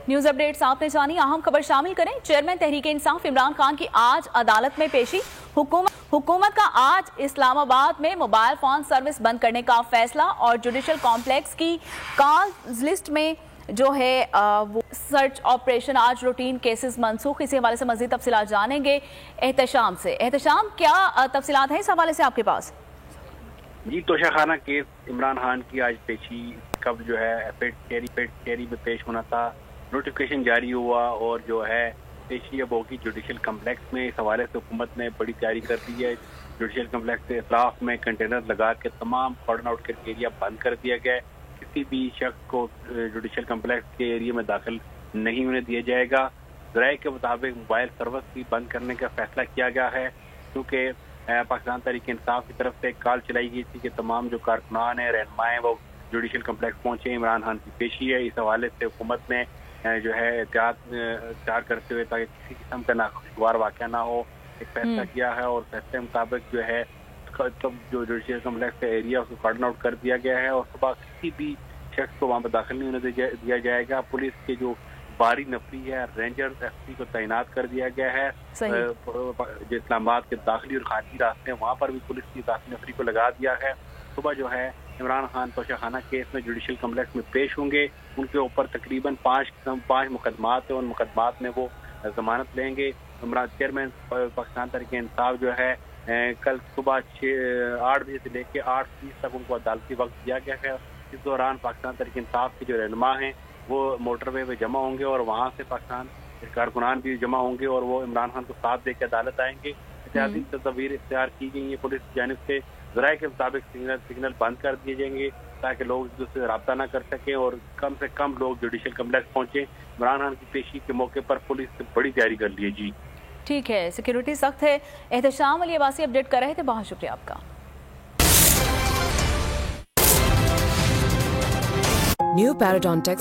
News updates آپ نے جانی، اہم خبر شامل کریں۔ چیئرمین تحریک انصاف عمران خان کی آج عدالت میں پیشی۔ حکومت کا آج اسلام آباد میں موبائل فون سروس بند کرنے کا فیصلہ، اور جوڈیشل کمپلیکس کی کالز لسٹ میں جو ہے وہ سرچ آپریشن آج روٹین کیسز منسوخ۔ اسی حوالے سے مزید تفصیلات جانیں گے احتشام سے۔ احتشام، کیا تفصیلات ہیں اس حوالے سے آپ کے پاس؟ جی، توشہ خانہ کیس عمران خان کی آج پیشی کب جو ہے کیری میں پیش ہونا تھا، نوٹیفکیشن جاری ہوا اور جو ہے پیشی اب ہوگی جوڈیشل کمپلیکس میں۔ اس حوالے سے حکومت نے بڑی تیاری کر دی ہے۔ جوڈیشل کمپلیکس کے اطراف میں کنٹینر لگا کے تمام کارڈن آؤٹ کر کے ایریا بند کر دیا گیا ہے۔ کسی بھی شخص کو جوڈیشل کمپلیکس کے ایریا میں داخل نہیں ہونے دیا جائے گا۔ ذرائع کے مطابق موبائل سروس بھی بند کرنے کا فیصلہ کیا گیا ہے، کیونکہ پاکستان تحریک انصاف کی طرف سے کال چلائی گئی تھی کہ تمام جو کارکنان ہیں، رہنما ہیں، وہ جوڈیشل کمپلیکس پہنچے۔ عمران خان کی پیشی ہے، اس حوالے سے حکومت نے جو ہے احتیاط اختیار کرتے ہوئے تاکہ کسی قسم کا ناگوار واقعہ نہ ہو ایک فیصلہ کیا ہے، اور فیصلے مطابق جو ہے جو جوڈیشل کمپلیکس کا ایریا اس کو کارڈن آؤٹ کر دیا گیا ہے، اور صبح کسی بھی شخص کو وہاں پر داخل نہیں ہونے دیا جائے گا۔ پولیس کے جو باری نفری ہے، رینجر ایس پی کو تعینات کر دیا گیا ہے۔ جو اسلام آباد کے داخلی اور خارجی راستے ہیں وہاں پر بھی پولیس کی داخلی نفری کو لگا دیا ہے۔ صبح جو ہے عمران خان توشہ خانہ کیس میں جوڈیشل کمپلیکس میں پیش ہوں گے۔ ان کے اوپر تقریباً 5 مقدمات ہیں، ان مقدمات میں وہ ضمانت لیں گے۔ عمران چیئرمین پاکستان تحریک انصاف جو ہے کل صبح 8 بجے سے لے کے 8:30 تک ان کو عدالتی وقت دیا گیا ہے۔ اس دوران پاکستان تحریک انصاف کے جو رہنما ہیں وہ موٹر وے پہ جمع ہوں گے، اور وہاں سے پاکستان کارکنان بھی جمع ہوں گے، اور وہ عمران خان کو ساتھ دے کے عدالت آئیں گے۔ احتیاطی تدابیر اختیار کی گئی ہیں پولیس کی جانب سے۔ ذرائع کے مطابق سگنل بند کر دیے جائیں گے تاکہ لوگ ایک دوسرے سے رابطہ نہ کر سکیں، اور کم سے کم لوگ جوڈیشل کمپلیکس پہنچے۔ عمران خان کی پیشی کے موقع پر پولیس نے بڑی تیاری کر لی ہے۔ جی ٹھیک ہے، سیکیورٹی سخت ہے۔ احتشام علی عباسی اپڈیٹ کر رہے تھے، بہت شکریہ آپ کا۔ New Parodontax